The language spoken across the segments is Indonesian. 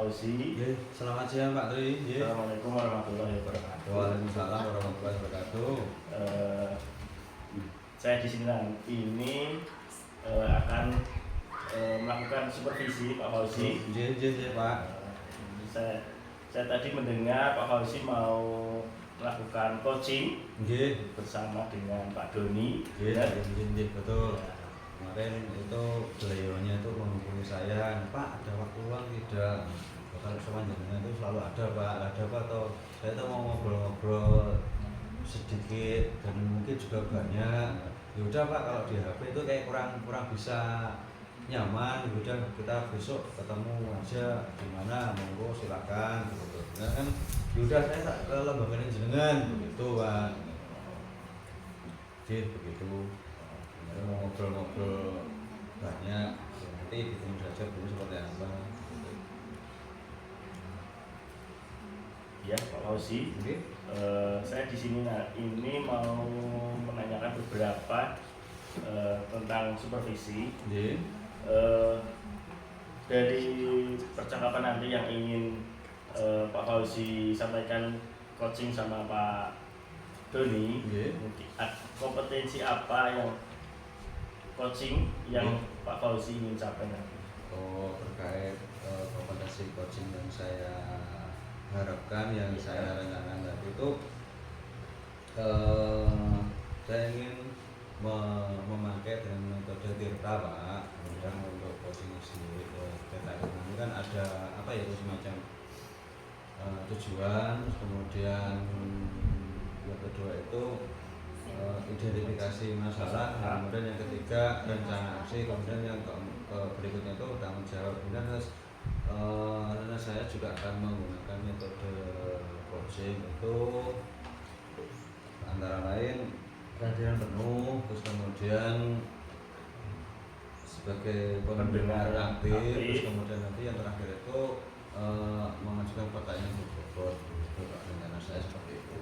Fauzi. Selamat siang Pak Tri. Assalamualaikum warahmatullahi wabarakatuh. Waalaikumsalam warahmatullahi wabarakatuh. Saya di sini ini akan melakukan supervisi Pak Fauzi. Pak. Saya tadi mendengar Pak Fauzi mau melakukan coaching bersama dengan Pak Doni. Betul. Kemarin itu beliaunya itu menghubungi saya, Pak ada waktu luang tidak? Kalau sama jenengan itu selalu ada Pak, ada Pak atau saya tuh mau ngobrol-ngobrol sedikit dan mungkin juga banyak. Ya udah Pak, kalau di HP itu kayak kurang bisa nyaman, ya udah kita besok ketemu aja di mana, monggo silakan gitu. Nah, kan ya udah saya tak ke lembaga jenengan begitu Pak. Begitu. Mau ngobrol-ngobrol banyak, nanti ditunggu saja dulu seperti apa. Ya Pak Fauzi, saya di sini ini mau menanyakan beberapa tentang supervisi. Dari percakapan nanti yang ingin Pak Fauzi sampaikan coaching sama Pak Doni, kompetensi apa yang coaching yang Pak Fauzi ingin capai nanti? Terkait kompetensi coaching yang saya harapkan, yang saya rencanakan tadi itu saya ingin memakai dengan metode Tirta Pak, kemudian untuk coaching sendiri Tirta ini kan ada apa ya, semacam tujuan, kemudian yang kedua itu identifikasi masalah, kemudian yang ketiga rencana aksi, kemudian yang berikutnya itu tanggung jawab. Kemudian karena saya juga akan menggunakan metode coaching itu antara lain kehadiran penuh, terus kemudian sebagai pendengar aktif, terus kemudian nanti yang terakhir itu mengajukan pertanyaan berbobot. Rencana saya seperti itu.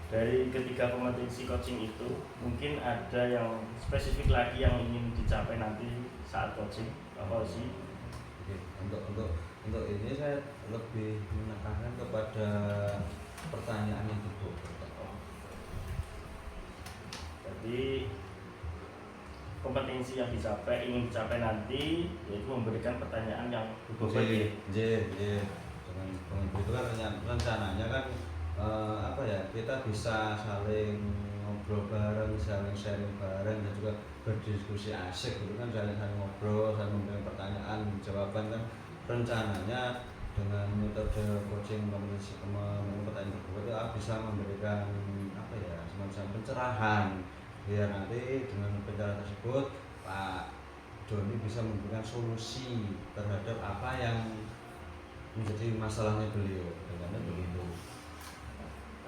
Dari ketiga kompetensi coaching itu, mungkin ada yang spesifik lagi yang ingin dicapai nanti saat coaching, Pak Fauzi? Untuk ini saya lebih menekankan kepada pertanyaan yang berbobot. Jadi kompetensi yang ingin dicapai nanti yaitu memberikan pertanyaan yang berbobot. Dengan begitu kan rencananya kan apa ya, kita bisa saling ngobrol bareng, saling sharing bareng, dan juga berdiskusi asik gitu kan, saling ngobrol, saling memberikan pertanyaan, jawaban kan. Rencananya dengan metode coaching kompetensi pertanyaan berbobot itu bisa memberikan apa ya, semacam pencerahan biar nanti dengan pencerahan tersebut Pak Doni bisa memberikan solusi terhadap apa yang menjadi masalahnya beliau. Dengan begitu.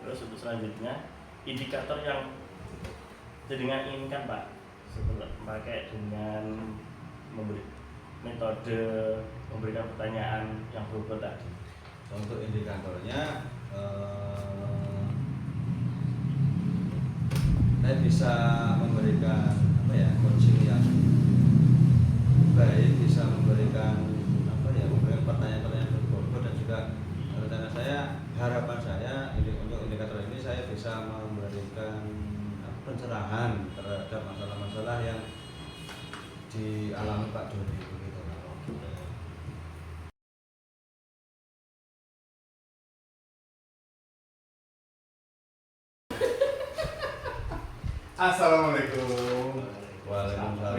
Terus untuk selanjutnya, indikator yang jenengan inginkan Pak setelah pakai dengan memberi metode memberikan pertanyaan yang berbobot tadi. Untuk indikatornya saya bisa memberikan apa ya, coaching yang baik, bisa memberikan apa ya, memberikan pertanyaan-pertanyaan berbobot, dan juga rencana saya, harapan saya untuk indikator ini saya bisa memberikan pencerahan terhadap masalah-masalah yang dialami Pak Doni begitu. Assalamualaikum. Waalaikumsalam.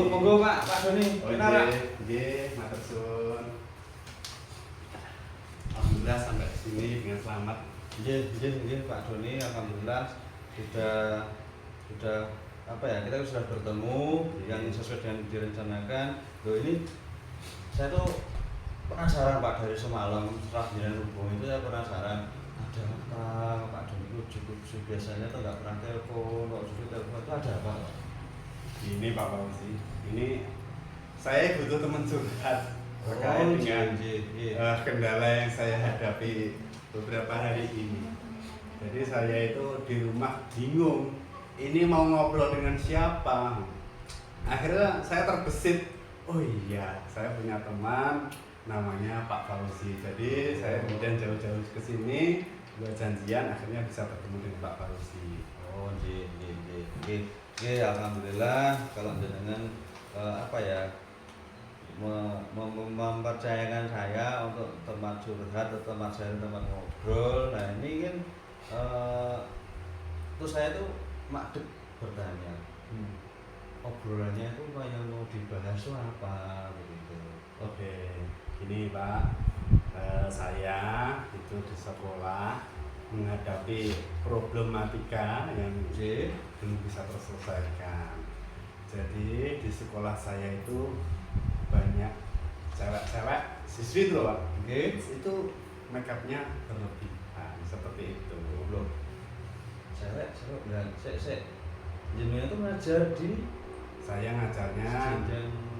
Monggo Pak Doni. Matur suwun. Alhamdulillah sampai sini dengan selamat. Pak Doni, alhamdulillah sudah apa ya, kita sudah bertemu yang sesuai dengan direncanakan. Loh, ini saya tuh penasaran Pak, dari semalam setelah jalan hubung itu saya penasaran ada apa Pak Doni itu cukup biasanya tuh nggak pernah telepon, kok sudah telepon itu ada apa Pak? Ini Pak Fauzi, ini saya butuh teman curhat terkait dengan kendala yang saya hadapi beberapa hari ini. Jadi saya itu di rumah bingung, ini mau ngobrol dengan siapa. Akhirnya saya terbesit oh iya, saya punya teman namanya Pak Fauzi. Jadi saya kemudian jauh-jauh ke sini buat janjian, akhirnya bisa bertemu dengan Pak Fauzi. Oh, oke, alhamdulillah kalau jenengan apa ya mempercayakan saya untuk tempat curhat atau tempat saya tempat ngobrol. Nah ini kan terus saya tuh makduk bertanya, obrolannya itu yang mau dibahas itu apa begitu. Oke, gini Pak, saya itu di sekolah menghadapi problematika yang belum bisa terselesaikan. Jadi di sekolah saya itu banyak cewek-cewek siswi itu loh Pak. Itu make upnya berlebihan seperti itu. Belum. Cewek dan jenengan itu ngajar di saya ngajarnya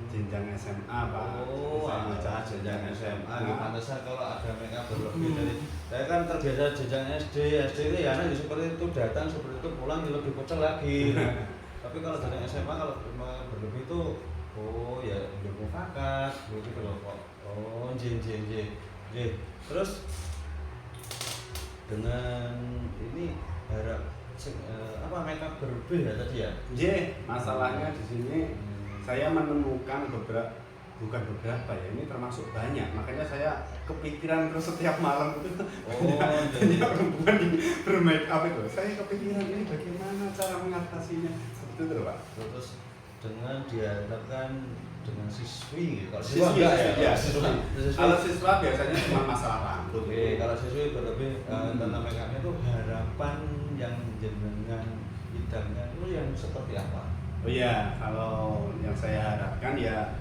jenjang SMA Pak. Oh, saya ngajar jenjang SMA. Nah, Pantesan kalau ada make up berlebih dari saya kan terbiasa jenjang SD itu ya anak seperti itu datang seperti itu pulang lebih kocak lagi. Tapi kalau jenjang SMA kalau berlebih itu oh ya udah mufakat begitu loh kok. Oh, j. Terus dengan ini harap apa make up berlebih ya tadi ya? Masalahnya di sini saya menemukan bukan beberapa ya, ini termasuk banyak. Makanya saya kepikiran terus setiap malam itu banyak perempuan bermake up itu. Saya kepikiran ini bagaimana cara mengatasinya seperti itu loh Pak. Terus dengan dihadapkan dengan siswi, kalau siswi enggak ya, kalau siswa biasanya cuma masalah rambut. Kalau siswi berlebih tentang make upnya itu harapan yang jenengan idamnya itu yang seperti apa? Oh iya, kalau yang saya harapkan ya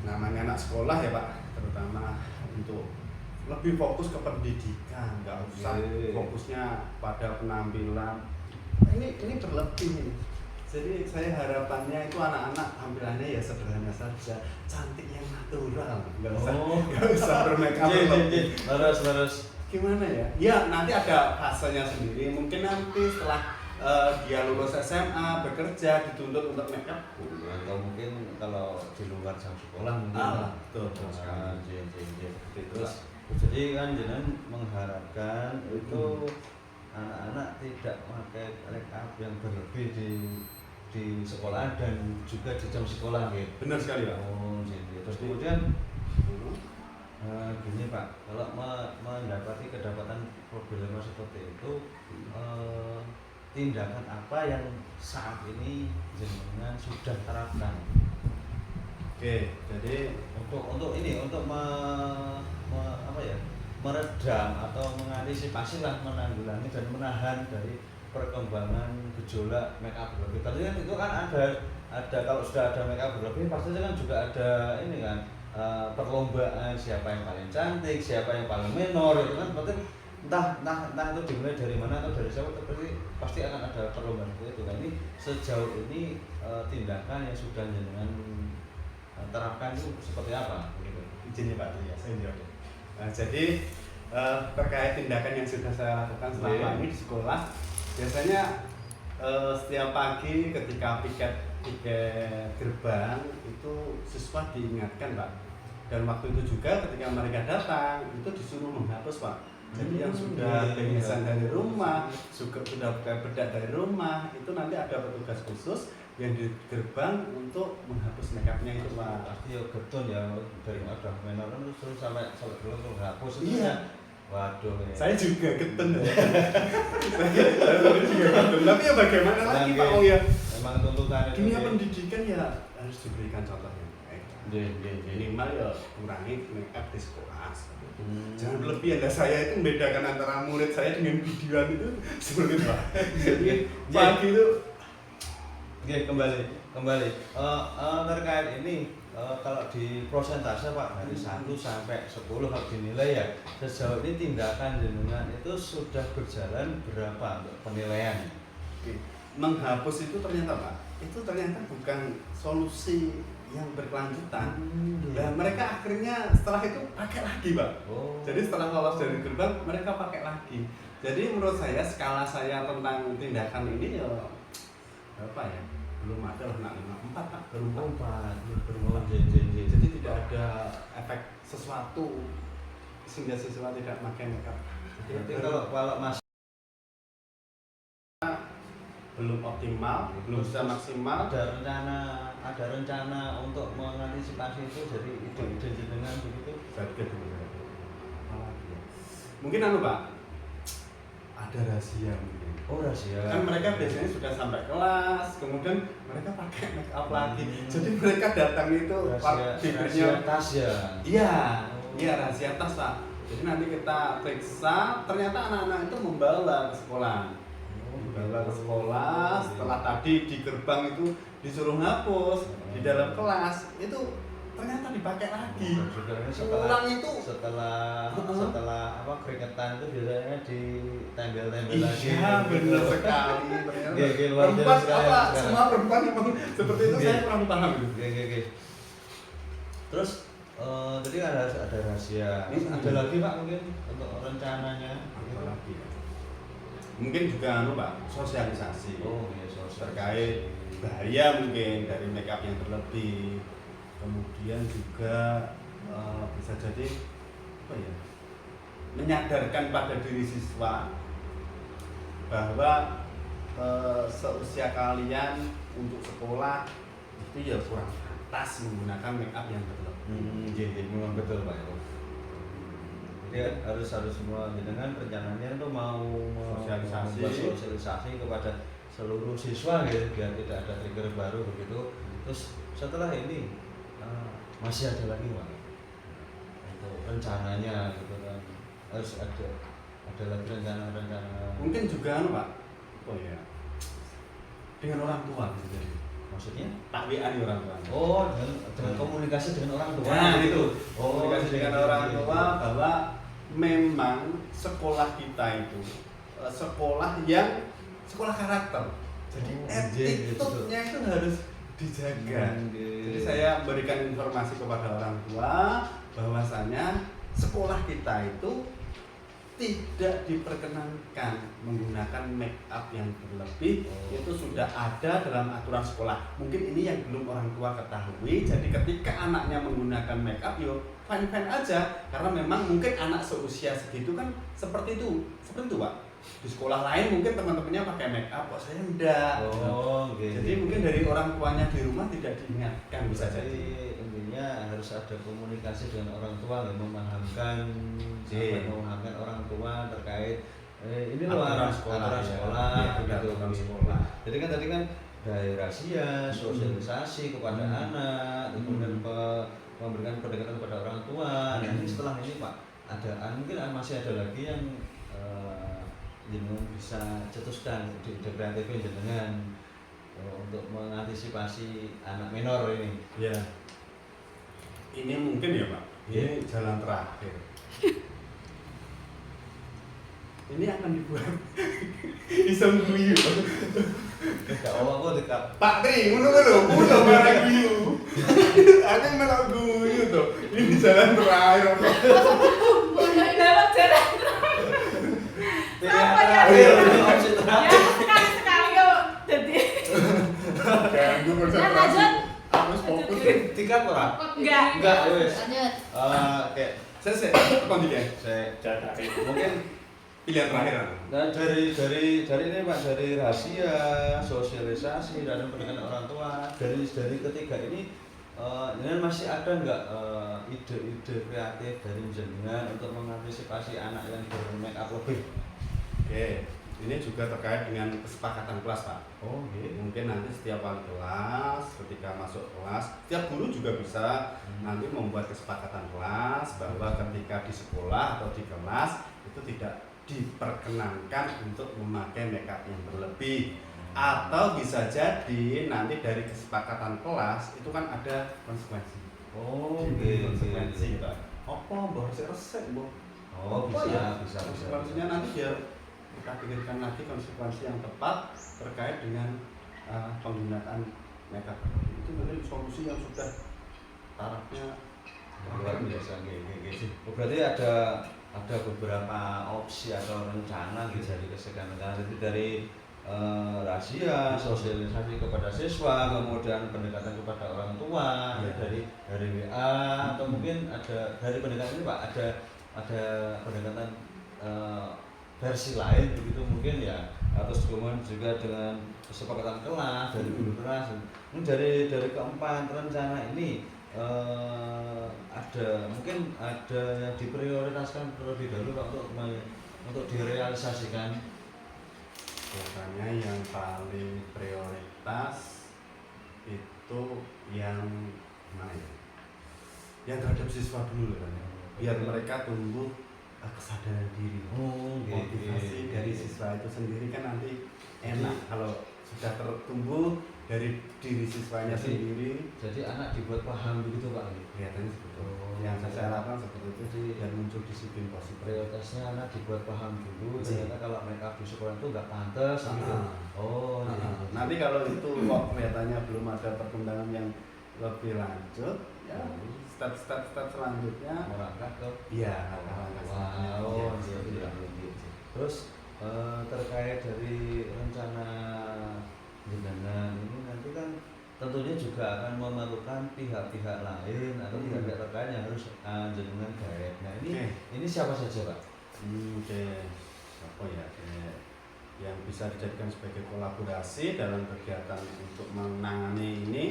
namanya anak sekolah ya Pak, terutama untuk lebih fokus ke pendidikan, nggak usah fokusnya pada penampilan. Ini berlebih ini. Jadi saya harapannya itu anak-anak tampilannya ya sederhana saja, cantik yang natural, nggak usah bermake up berlebih. Terus Gimana ya? Ya nanti ada fasenya sendiri. Mungkin nanti setelah dia lulus SMA bekerja dituntut untuk make up. Atau mungkin kalau di luar jam sekolah mungkin. Betul. Terus jadi kan jenengan mengharapkan itu anak-anak tidak memakai make up yang berlebih di sekolah dan juga di jam sekolah gitu. Benar sekali Pak. Oh, jadi terus kemudian gini Pak, kalau mendapati kedapatan problema seperti itu, tindakan apa yang saat ini jenengan sudah terapkan? Oke, jadi untuk meredam atau mengantisipasi lah menanggulangi dan menahan dari perkembangan gejolak make up berlebih. Tadi kan itu kan ada kalau sudah ada make up berlebih pasti kan juga ada ini kan perlombaan siapa yang paling cantik, siapa yang paling menor itu kan berarti entah itu dimulai dari mana atau dari siapa tapi pasti akan ada perlombaan itu kan. Ini sejauh ini tindakan yang sudah jenengan terapkan itu seperti apa? Izin Pak, ya saya jawab. Jadi terkait tindakan yang sudah saya lakukan selama ini di sekolah, biasanya setiap pagi ketika piket gerbang itu siswa diingatkan Pak. Dan waktu itu juga ketika mereka datang itu disuruh menghapus Pak. Jadi yang sudah bengesan dari rumah, sudah pakai bedak dari rumah, itu nanti ada petugas khusus yang di gerbang untuk menghapus make upnya itu Pak. Pasti ya getun ya dari ada menor terus sampai belum menghapus itu. Iya. Waduh ya. Saya juga getun. Saya juga getun. Tapi ya bagaimana lagi Pak ya? Memang tuntutan dunia pendidikan ya harus diberikan contoh yang baik. Minimal ya kurangi make up di sekolah. Jangan berlebihan. Saya itu membedakan antara murid saya dengan videoan itu sulit Pak. Jadi pagi itu kembali terkait ini kalau di prosentase Pak dari 1 sampai 10 kalau dinilai ya sejauh ini tindakan jenengan itu sudah berjalan berapa untuk penilaian? Menghapus itu ternyata Pak, itu ternyata bukan solusi yang berkelanjutan. Dan mereka akhirnya setelah itu pakai lagi Pak. Jadi setelah lolos dari gerbang mereka pakai lagi. Jadi menurut saya skala saya tentang tindakan ini ya apa ya belum ada lah, 54 Pak, baru 4. Jadi tidak ada efek sesuatu sehingga siswa tidak pakai makeup. Jadi kalau Mas belum optimal, belum bisa maksimal. ada rencana untuk mengantisipasi itu, jadi ide-ide jenengan begitu. Mungkin Pak, ada rahasia mungkin. Oh, rahasia. Kan mereka biasanya sudah sampai kelas, kemudian mereka pakai make up lagi. Jadi mereka datang itu rahasia tas ya. Iya, rahasia tas Pak. Jadi nanti kita periksa, ternyata anak-anak itu membawa ke sekolah. Membawa ke sekolah, setelah tadi di gerbang itu disuruh hapus, di dalam kelas itu ternyata dipakai lagi. Pulang itu setelah apa keringetan itu biasanya ditempel-tempel lagi. Iya, benar sekali. Perempuan apa? Semua perempuan memang seperti itu, saya kurang paham. Terus tadi ada rahasia. Ada lagi Pak mungkin untuk rencananya? Mungkin juga Pak, sosialisasi. Oh iya, sosialisasi. Terkait bahaya mungkin dari make up yang berlebih. Kemudian juga bisa jadi apa ya, menyadarkan pada diri siswa bahwa seusia kalian untuk sekolah itu ya kurang pantas menggunakan make up yang berlebih. Jadi memang betul Pak. Jadi harus semua dengan rencananya itu mau sosialisasi kepada seluruh siswa gitu, biar tidak ada trigger baru begitu. Terus setelah ini masih ada lagi Pak untuk rencananya gitu kan, harus ada lagi rencana mungkin juga Pak, oh ya, dengan orang tua bisa jadi. Maksudnya tak WA nih orang tua. Oh, dengan komunikasi dengan orang tua. Nah itu komunikasi dengan orang tua bahwa memang sekolah kita itu sekolah yang sekolah karakter. Jadi attitude-nya itu harus dijaga. Jadi saya berikan informasi kepada orang tua bahwasanya sekolah kita itu tidak diperkenankan menggunakan make up yang berlebih. Itu sudah ada dalam aturan sekolah. Mungkin ini yang belum orang tua ketahui. Jadi ketika anaknya menggunakan make up, yo fine-fine aja, karena memang mungkin anak seusia segitu kan seperti itu Pak. Di sekolah lain mungkin teman-temannya pakai make up, kok saya enggak. Jadi mungkin dari orang tuanya di rumah tidak diingatkan, bisa jadi. Intinya harus ada komunikasi dengan orang tua, memahamkan orang tua terkait ini loh aturan sekolah, sekolah. Jadi kan tadi kan dari rahasia, sosialisasi kepada anak, kemudian memberikan pendekatan kepada orang tua. Nah ini setelah ini Pak, mungkin masih ada lagi yang jenengan bisa cetuskan di kreatif jenengan untuk mengantisipasi anak minor ini. Ya. Ini mungkin ya Pak. Ini jalan terakhir. Ini akan dibuat iseng guyu. Enggak apa-apa dekat. Pak Tri, ngono barang guyu. Aku malah guyu tuh. Ini jalan terakhir. Dapat jalan. Apa ya? Sekali-sekali kok jadi. Ganggu konsentrasi. Harus fokus. Tiga ora? Enggak, wes. lanjut. Oke. Saya kontingen. Mungkin pilihan terakhir. Nah, dari ini Pak, dari rahasia, sosialisasi dan pendidikan orang tua, dari ketiga ini jenengan masih ada nggak ide-ide kreatif dari jenengan untuk mengantisipasi anak yang bermake up lebih? Oke, ini juga terkait dengan kesepakatan kelas Pak. Oh, mungkin nanti setiap wali kelas ketika masuk kelas, setiap guru juga bisa nanti membuat kesepakatan kelas bahwa ketika di sekolah atau di kelas itu tidak diperkenankan untuk memakai makeup yang berlebih. Atau bisa jadi nanti dari kesepakatan kelas itu kan ada konsekuensi. Oh, konsekuensi Pak. Apa mbah resek mbah? Oh, bisa. Konsekuensinya nanti biar kita pikirkan lagi konsekuensi yang tepat terkait dengan penggunaan makeup. Itu mungkin solusi yang sudah tarafnya luar biasa. Berarti ada beberapa opsi atau rencana gitu dari kesekian negara. Jadi dari rahasia, sosialisasi kepada siswa, kemudian pendekatan kepada orang tua dari WA atau mungkin ada dari pendekatan ini Pak ada pendekatan versi lain begitu mungkin ya, terus kemudian juga dengan kesepakatan kelas dari guru kelas. Ini dari keempat rencana ini mungkin ada yang diprioritaskan terlebih dahulu Pak untuk direalisasikan. Biasanya yang paling prioritas itu yang mana ya? Yang terhadap siswa dulu kan ya. Biar mereka tumbuh kesadaran diri. Motivasi dari siswa itu sendiri kan nanti enak kalau sudah tertumbuh dari diri siswanya sendiri. Jadi anak dibuat paham begitu Pak. Kelihatannya seperti itu. Yang saya harapkan seperti itu dan muncul disiplin positif. Prioritasnya anak dibuat paham dulu. Ternyata kalau mereka di sekolah itu nggak pantas gitu. Nanti kalau itu kok kelihatannya belum ada perkembangan yang lebih lanjut, ya step selanjutnya merangkak ke Terus terkait dari rencana jenengan ini nanti kan tentunya juga akan memerlukan pihak-pihak lain atau pihak-pihak terkait yang harus jenengan garap. Nah ini siapa saja Pak? Apa ya? Yang bisa dijadikan sebagai kolaborasi dalam kegiatan untuk menangani ini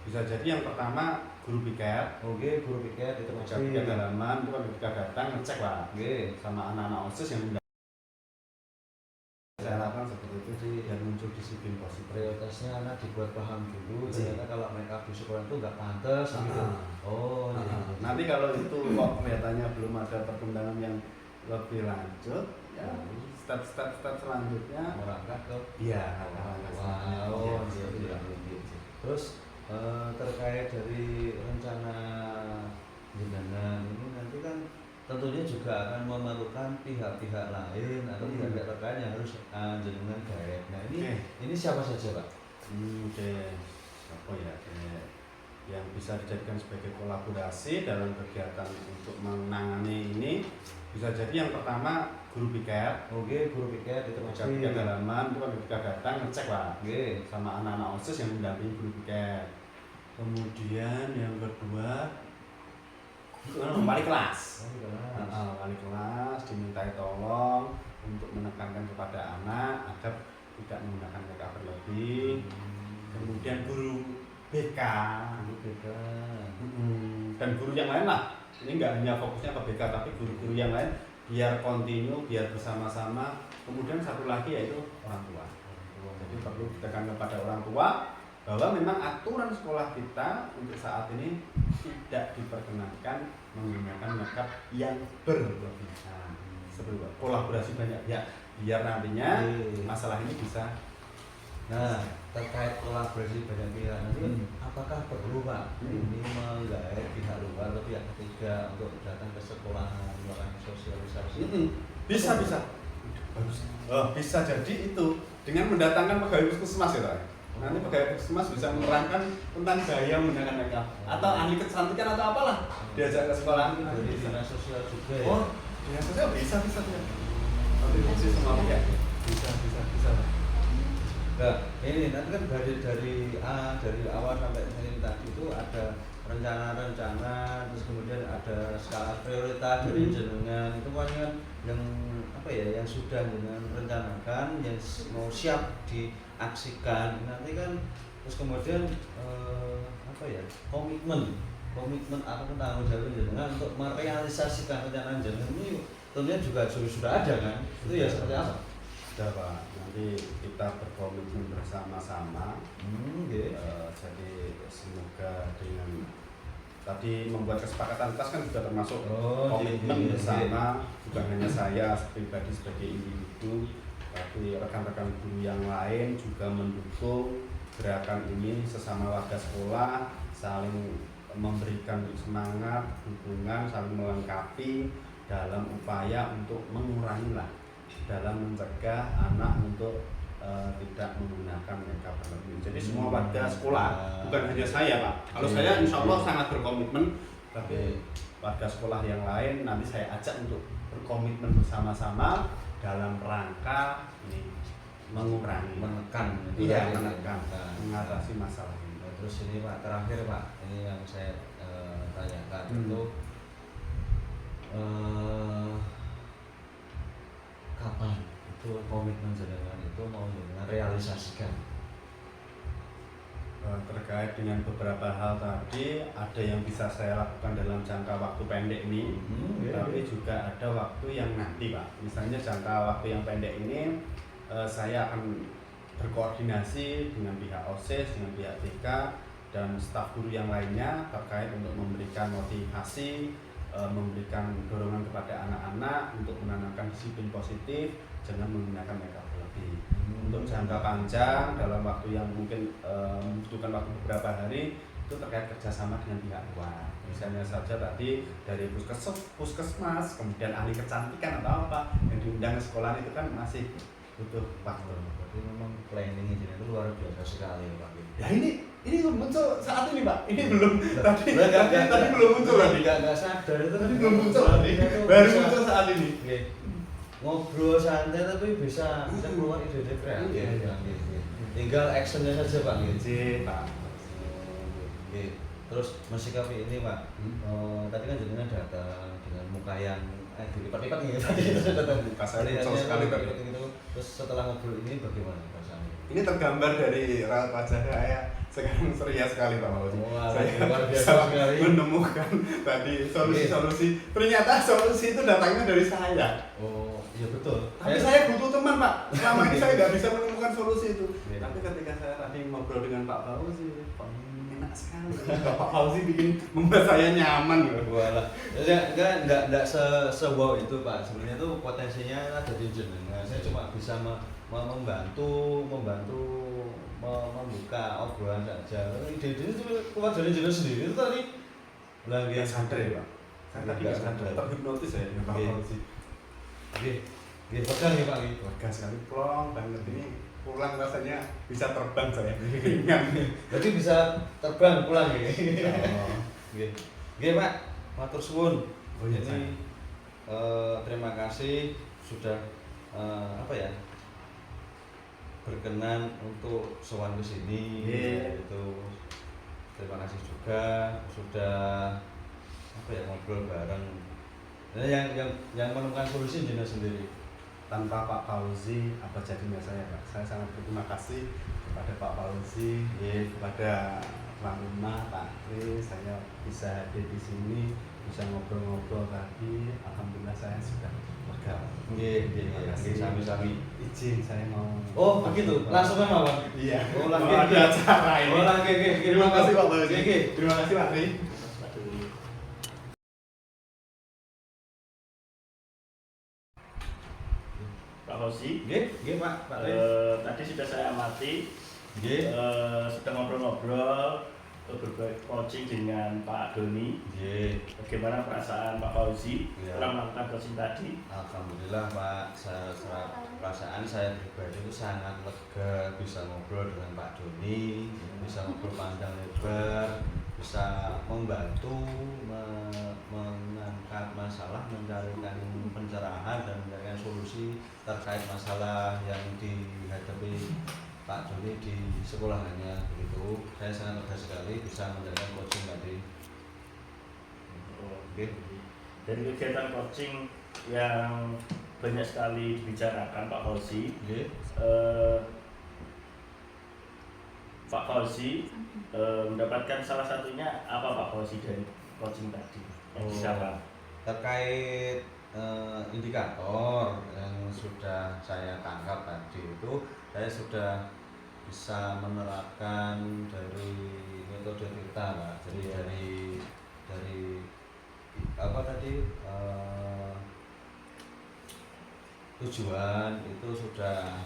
bisa jadi yang pertama guru piket. Guru piket itu piket halaman itu kan ketika datang ngecek lah sama anak-anak OSIS yang saya harapkan seperti itu dan muncul disiplin positif. Prioritasnya anak dibuat paham dulu. Ternyata kalau mereka di sekolah itu nggak pantas gitu. Nanti kalau itu kok kelihatannya belum ada perkembangan yang lebih lanjut, ya step selanjutnya merangkak ke Terus terkait dari rencana jenengan ini nanti kan tentunya juga akan memerlukan pihak-pihak lain atau pihak-pihak terkait yang harus jenengan garap. Nah ini siapa saja Pak? Apa ya? Yang bisa dijadikan sebagai kolaborasi dalam kegiatan untuk menangani ini bisa jadi yang pertama guru piket. Guru piket itu piket halaman itu kan ketika datang ngecek lah sama anak-anak OSIS yang mendampingi guru piket. Kemudian yang kedua wali kelas. Wali kelas dimintai tolong untuk menekankan kepada anak agar tidak menggunakan mereka berlebih. Kemudian guru BK. Dan guru yang lain lah. Ini nggak hanya fokusnya ke BK tapi guru-guru yang lain biar kontinu, biar bersama-sama. Kemudian satu lagi yaitu orang tua. Jadi perlu ditekan kepada orang tua bahwa memang aturan sekolah kita untuk saat ini tidak diperkenankan menggunakan makeup yang berlebihan. Seperti itu. Kolaborasi banyak ya biar nantinya masalah ini bisa. Nah terkait kolaborasi banyak pihak nanti apakah perlu Pak ini menggait pihak luar atau pihak ketiga untuk datang ke sekolahan melakukan sosialisasi? Bisa bagus. Bisa jadi itu dengan mendatangkan pegawai puskesmas ya Pak. Nanti pegawai puskesmas bisa menerangkan tentang gaya menggunakan makeup atau ahli kecantikan atau apalah diajak ke sekolah. Jadi dinas sosial juga ya? Dinas sosial bisa. Nanti fungsi semua pihak bisa. Nah ini nanti kan dari awal sampai ini tadi itu ada rencana-rencana, terus kemudian ada skala prioritas dari jenengan itu kan yang yang sudah dengan rencanakan yang mau siap diaksikan nanti kan, terus kemudian komitmen ataupun tanggung jawab jenengan untuk merealisasikan rencana jenengan ini tentunya juga sudah ada kan, itu ya seperti apa? Sudah Pak, nanti kita berkomitmen bersama-sama. Jadi semoga dengan tadi membuat kesepakatan kelas kan juga termasuk komitmen bersama, bukan hanya saya pribadi sebagai individu, tapi rekan-rekan guru yang lain juga mendukung gerakan ini, sesama warga sekolah saling memberikan semangat, dukungan, saling melengkapi dalam upaya untuk mengurangi dalam mencegah anak untuk tidak menggunakan makeup berlebih. Jadi semua warga sekolah, bukan hanya saya Pak. Kalau saya insya Allah sangat berkomitmen, tapi warga sekolah yang lain nanti saya ajak untuk berkomitmen bersama-sama dalam rangka ini mengurangi, menekan iya, tadi, menekan, mengatasi masalah ini. Nah, terus ini Pak, terakhir Pak, ini yang saya tanyakan itu kapan itu komitmen jenengan itu mau jenengan realisasikan? Terkait dengan beberapa hal tadi, ada yang bisa saya lakukan dalam jangka waktu pendek ini, tapi juga ada waktu yang nanti Pak. Misalnya jangka waktu yang pendek ini saya akan berkoordinasi dengan pihak OSIS, dengan pihak TK dan staf guru yang lainnya terkait untuk memberikan motivasi, memberikan dorongan kepada anak-anak untuk menanamkan disiplin positif, jangan menggunakan makeup berlebih. Untuk jangka panjang dalam waktu yang mungkin membutuhkan waktu beberapa hari itu terkait kerjasama dengan pihak luar. Misalnya saja tadi dari puskesmas, kemudian ahli kecantikan atau apa yang diundang ke sekolah itu kan masih butuh waktu. Jadi memang planning itu luar biasa sekali Pak. Ya ini muncul saat ini Pak. Ini belum tadi Belum muncul tadi. Nggak sadar itu Tadi belum muncul tadi. Baru muncul saat ini. Oke. Ngobrol santai tapi bisa keluar ide-ide kreatif. Iya. Tinggal actionnya saja Pak. Pak. Oke. Terus mensikapi ini Pak. Tadi kan jenengan datang dengan muka yang dilipat-lipat gitu. Muka saya muncul sekali tadi. Terus setelah ngobrol ini bagaimana perasaannya? Ini tergambar dari raut wajah saya sekarang ceria sekali Pak Fauzi. Saya luar biasa bisa sekali. menemukan tadi solusi-solusi. Ternyata solusi itu datangnya dari saya. Oh, iya betul. Tapi saya butuh teman Pak. Selama ini saya nggak bisa menemukan solusi itu. Iya. Tapi ketika saya tadi ngobrol dengan Pak Fauzi, enak sekali. Pak Fauzi bikin membuat saya nyaman. Walah. Enggak se-wow itu Pak. Sebenarnya itu potensinya ada di jenengan. Saya cuma bisa membantu membuka obrolan saja. Ide-ide itu keluar dari jenengan sendiri itu tadi. Lagi sadar ya Pak. Saya tadi nggak sadar. Terhipnotis saya dengan Pak Fauzi. Oke. Pegang nih Pak. Lega sekali, plong banget ini. Pulang rasanya bisa terbang saya. Ringan. Jadi bisa terbang pulang ya. Oh. Oke Pak, matur suwun. Oh iya, ini terima kasih sudah berkenan untuk sowan ke sini. Itu terima kasih juga sudah ngobrol bareng. Nah, yang menemukan solusi jenengan sendiri. Tanpa Pak Fauzi apa jadinya saya Pak? Saya sangat berterima kasih kepada Pak Fauzi, kepada tuan rumah Pak Kris. Saya bisa hadir di sini, bisa ngobrol-ngobrol tadi. Alhamdulillah saya sudah lega. Sami-sami. Izin saya mau. Oh begitu, langsung kan Pak? Iya. Oh lagi ada acara ini. Oh lagi. Terima kasih Pak Fauzi. Terima kasih Pak Kris. Pak Fauzi, Pak. tadi sudah saya amati, Nggih. sudah ngobrol-ngobrol, berbagai coaching dengan Pak Doni. Bagaimana perasaan Pak Fauzi setelah melakukan coaching tadi? Alhamdulillah Pak, perasaan saya pribadi itu sangat lega bisa ngobrol dengan Pak Doni, bisa ngobrol panjang lebar, bisa membantu mengangkat masalah, mencarikan pencerahan dan mencarikan solusi terkait masalah yang dihadapi Pak Doni di sekolahannya begitu. Saya sangat lega sekali bisa menjalankan coaching tadi. Oke. Dari kegiatan coaching yang banyak sekali dibicarakan Pak Fauzi, Pak Fauzi mendapatkan salah satunya apa Pak Fauzi dari coaching tadi? Terkait indikator yang sudah saya tangkap tadi itu, saya sudah bisa menerapkan dari metode kita Pak. Jadi dari apa tadi tujuan itu sudah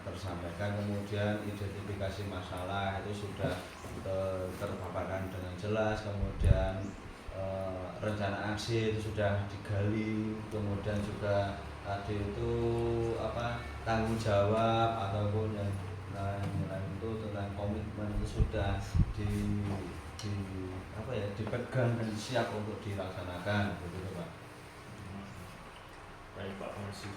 tersampaikan, kemudian identifikasi masalah itu sudah terpaparkan dengan jelas, kemudian rencana aksi itu sudah digali, kemudian juga tadi itu tanggung jawab ataupun yang lain itu tentang komitmen itu sudah dipegang dan siap untuk dilaksanakan begitu Pak. Baik Pak Fauzi.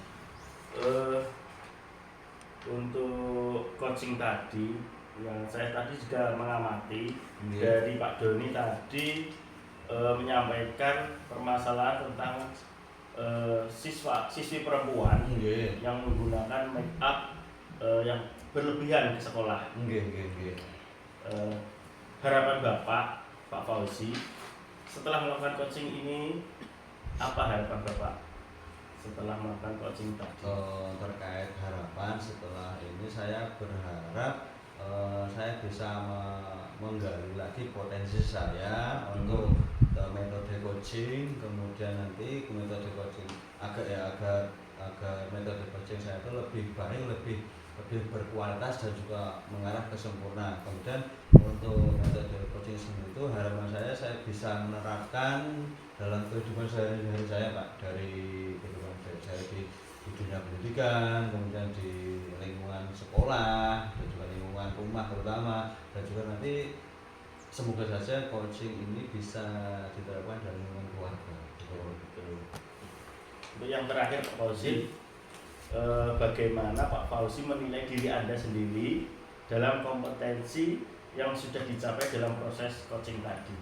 untuk coaching tadi, yang saya tadi juga mengamati Nggih. dari Pak Doni tadi menyampaikan permasalahan tentang siswi perempuan Nggih. yang menggunakan make up yang berlebihan di sekolah. Nggih. Harapan Bapak, Pak Fauzi, setelah melakukan coaching ini, apa harapan Bapak setelah melakukan coaching tadi? Terkait harapan setelah ini saya berharap saya bisa menggali lagi potensi saya untuk metode coaching, kemudian nanti metode coaching agar metode coaching saya itu lebih baik, lebih berkualitas dan juga mengarah ke sempurna. Kemudian untuk metode coaching sendiri itu harapan saya bisa menerapkan dalam kehidupan sehari-hari saya, Pak, dari kehidupan saya di dunia pendidikan, kemudian di lingkungan sekolah, dan juga lingkungan rumah terutama, dan juga nanti semoga saja coaching ini bisa diterapkan dalam lingkungan keluarga. Betul. Untuk yang terakhir Pak Fauzi, bagaimana Pak Fauzi menilai diri Anda sendiri dalam kompetensi yang sudah dicapai dalam proses coaching tadi?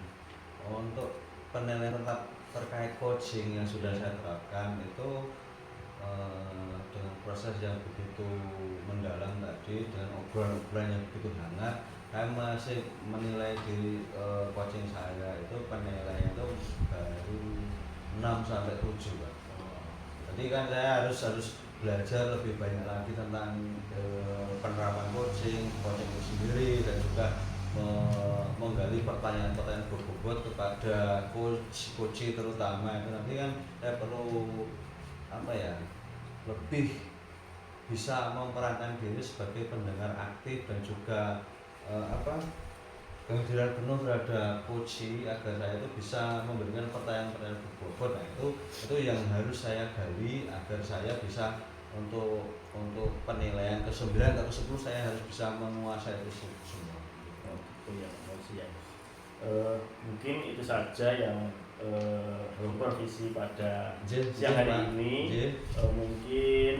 Untuk penilaian tetap terkait coaching yang sudah saya terapkan itu dengan proses yang begitu mendalam tadi, dengan obrolan-obrolan yang begitu hangat, saya masih menilai diri coaching saya itu penilaian itu baru 6-7, Pak. Jadi kan saya harus belajar lebih banyak lagi tentang penerapan coaching itu sendiri, dan juga menggali pertanyaan-pertanyaan berbobot kepada coach terutama itu. Nanti kan saya perlu lebih bisa memperankan diri sebagai pendengar aktif dan juga kehadiran penuh terhadap coach agar saya itu bisa memberikan pertanyaan-pertanyaan berbobot. Nah, itu yang harus saya gali agar saya bisa untuk penilaian ke-9 atau ke-10 saya harus bisa menguasai itu semua. Ya, mungkin itu saja yang supervisi pada siang hari ini. Mungkin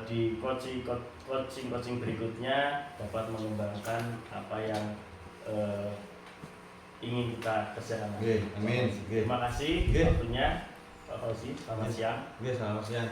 di coaching berikutnya dapat mengembangkan apa yang ingin kita kerjakan. Amin. Terima kasih waktunya Pak Fauzi. Selamat siang. Selamat siang.